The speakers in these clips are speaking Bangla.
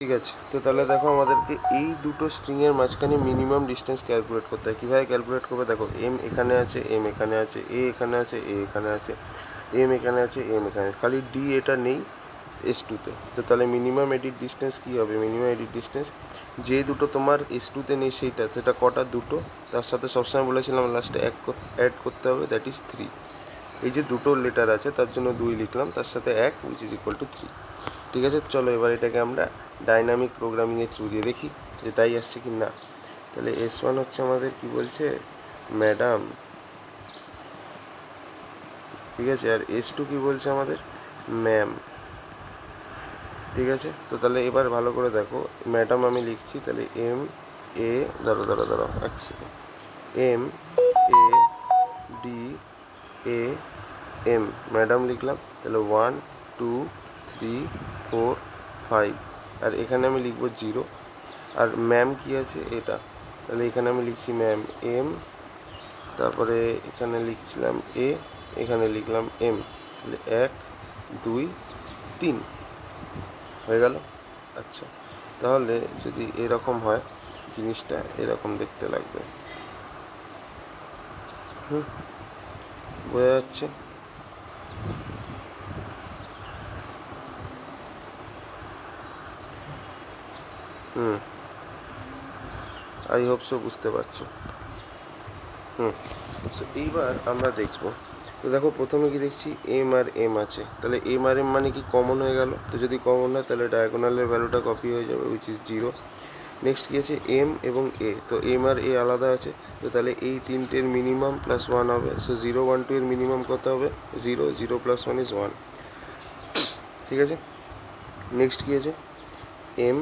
ঠিক আছে, তো তাহলে দেখো আমাদেরকে এই দুটো স্ট্রিংয়ের মাঝখানে মিনিমাম ডিস্টেন্স ক্যালকুলেট করতে হয়। কীভাবে ক্যালকুলেট করবে দেখো, এম এখানে আছে, এম এখানে আছে, এ এখানে আছে, এ এখানে আছে, এম এখানে আছে, এম এখানে, খালি ডি এটা নেই S2-তে। তো তাহলে মিনিমাম এডিট ডিস্টেন্স কী হবে? মিনিমাম এডিট ডিস্টেন্স যে দুটো তোমার S2-তে নেই সেটা কটা? দুটো, তার সাথে সবসময় বলেছিলাম লাস্টে অ্যাড করতে হবে, দ্যাট ইজ 3। এই যে দুটো লেটার আছে তার জন্য 2 লিখলাম, তার সাথে 1 উইচ ইজ ইকুয়াল টু 3। ঠিক আছে, চলো এবার এটাকে আমরা ডাইনামিক প্রোগ্রামিংয়ের থ্রু দিয়ে দেখি যে তাই আসছে কি না। তাহলে S1 হচ্ছে আমাদের কি বলছে, ম্যাডাম। ঠিক আছে, আর S2 কি বলছে আমাদের, ম্যাম। ঠিক আছে, তো তাহলে এবার ভালো করে দেখো, ম্যাডাম আমি লিখছি, তাহলে এম এ, ধরো এক second, M A D A M, madam লিখলাম। তাহলে 1 2 3 4 5, আর এখানে আমি লিখবো 0। আর ম্যাম কি আছে এটা, তাহলে এখানে আমি লিখছি ম্যাম এম, তারপরে এখানে লিখছিলাম এ, এখানে লিখলাম এম। তাহলে 1 2 3 হয়ে গেল। আচ্ছা, তাহলে যদি এরকম হয় জিনিসটা এরকম দেখতে লাগবে। বোঝা যাচ্ছে? আই হোপ সো বুঝতে পারছো। সো এইবার আমরা দেখবো, তো দেখো প্রথমে কি দেখছি, এম আর এম আছে, তাহলে এম আর এম মানে কি কমন হয়ে গেল। তো যদি কমন হয় তাহলে ডায়াগোনালের ভ্যালুটা কপি হয়ে যাবে, উইচ ইজ 0। নেক্সট কি আছে, এম এবং এ, তো এম আর এ আলাদা আছে, তো তাহলে এই তিনটের মিনিমাম প্লাস 1 হবে। সো 0 1 2 এর মিনিমাম কত হবে, 0, 0 প্লাস 1 ইজ 1। ঠিক আছে, নেক্সট কি আছে, M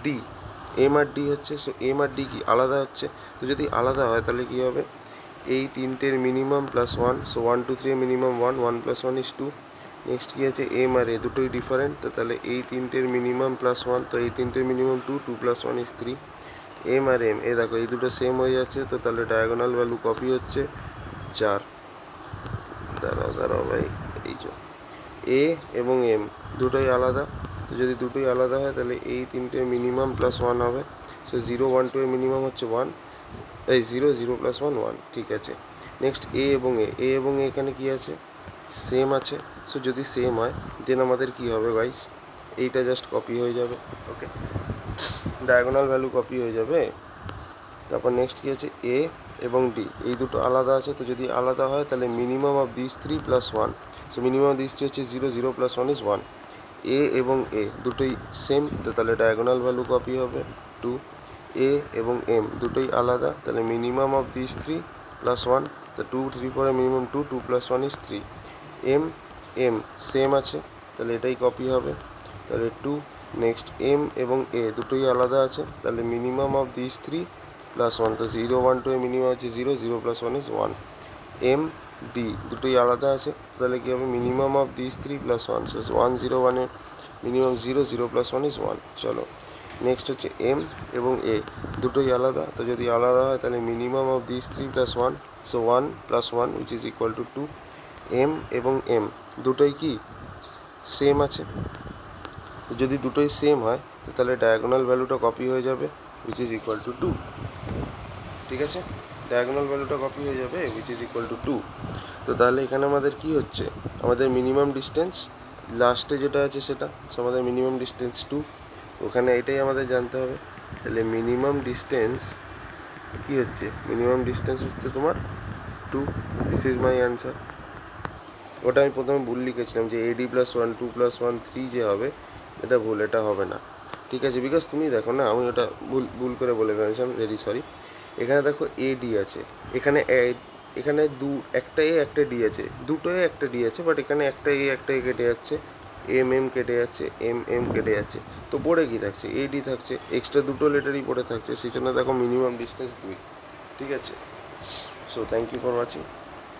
D, M R D হচ্ছে, সো এম আর ডি কি আলাদা হচ্ছে, তো যদি আলাদা হয় তাহলে কি হবে, এই তিনটের minimum plus 1, so 1 2 3 minimum 1, 1 plus 1 is 2। Next কি আছে, এম আর এ দুটোই ডিফারেন্ট, তো তাহলে এই তিনটের মিনিমাম প্লাস 1, তো এই তিনটের মিনিমাম 2, 2 প্লাস 1 ইজ 3। এম আর এম, এ দেখো এই দুটো সেম হয়ে যাচ্ছে, তো তাহলে ডায়াগোনাল ভ্যালু কপি হচ্ছে 4। দাঁড়াও ভাই, এই যে এ এবং এম দুটোই আলাদা, তো যদি দুটোই আলাদা হয় তাহলে এই তিনটের মিনিমাম প্লাস 1 হবে। সো 0 1 2 এর মিনিমাম হচ্ছে 1, এই 0 0 প্লাস 1 1। ঠিক আছে, নেক্সট এ এবং এ এবং এ এখানে কি আছে, সেম আছে। সো যদি সেম হয় দেন আমাদের কি হবে গাইস, এইটা জাস্ট কপি হয়ে যাবে। ওকে, ডায়াগোনাল ভ্যালু কপি হয়ে যাবে। তারপর নেক্সট কি আছে, এ এবং ডি এই দুটো আলাদা আছে, তো যদি আলাদা হয় তাহলে minimum of this 3 plus 1, so minimum of this 3 হচ্ছে 0, 0 প্লাস 1 ইজ 1। এ এবং এ দুটোই সেম, তো তাহলে ডায়াগোনাল ভ্যালু কপি হবে 2। এ এবং এম দুটোই আলাদা, তাহলে মিনিমাম অফ দিস 3 প্লাস 1, তো 2 3 পরে minimum 2, 2 plus 1 is 3। M M same আছে, তাহলে এটাই কপি হবে, তাহলে 2। নেক্সট এম এবং এ দুটোই আলাদা আছে, তাহলে মিনিমাম অফ দিস 3 প্লাস 1, তো 0 1 2 এর মিনিমাম হচ্ছে 0, 0 প্লাস 1 ইজ 1। এম ডি দুটোই আলাদা আছে, তাহলে কি হবে, minimum of this 3 plus 1, so 1 0 1 এর মিনিমাম 0, 0 প্লাস 1 ইজ 1। চলো নেক্সট হচ্ছে এম এবং এ দুটোই আলাদা, তো যদি আলাদা হয় তাহলে minimum of this 3 plus 1, so 1 plus 1 which is equal to 2। M এবং এম দুটোই কি সেম আছে, যদি দুটোই সেম হয় তো তাহলে ডায়াগোনাল ভ্যালুটা কপি হয়ে যাবে, উইচ ইজ ইকুয়াল টু 2। ঠিক আছে, ডায়াগোনাল ভ্যালুটা কপি হয়ে যাবে, উইচ ইজ ইকুয়াল টু 2। তো তাহলে এখানে আমাদের কি হচ্ছে, আমাদের মিনিমাম ডিস্টেন্স লাস্টে যেটা আছে সেটা, সো আমাদের মিনিমাম ডিস্টেন্স 2, ওখানে এটাই আমাদের জানতে হবে। তাহলে মিনিমাম ডিস্টেন্স কি হচ্ছে, মিনিমাম ডিস্টেন্স হচ্ছে তোমার 2, দিস ইজ মাই অ্যান্সার। ওটা আমি প্রথমে ভুল লিখেছিলাম যে এডি প্লাস 1 2 প্লাস 1 3 যে হবে, এটা ভুল, এটা হবে না। ঠিক আছে, বিকজ তুমি দেখো না, আমি ওটা ভুল করে বলে ফেলেছিলাম, ভেরি সরি। এখানে দেখো এডি আছে, এখানে এখানে একটা এ একটা ডি আছে, দুটো এ একটা ডি আছে, বাট এখানে একটা এ কেটে যাচ্ছে, এম এম কেটে যাচ্ছে, এম এম কেটে যাচ্ছে, তো পড়ে কি থাকছে, এডি থাকছে, এক্সট্রা দুটো লেটারই পড়ে থাকছে, সেজন্য দেখো মিনিমাম ডিস্টেন্স 2। ঠিক আছে, so thank you for watching.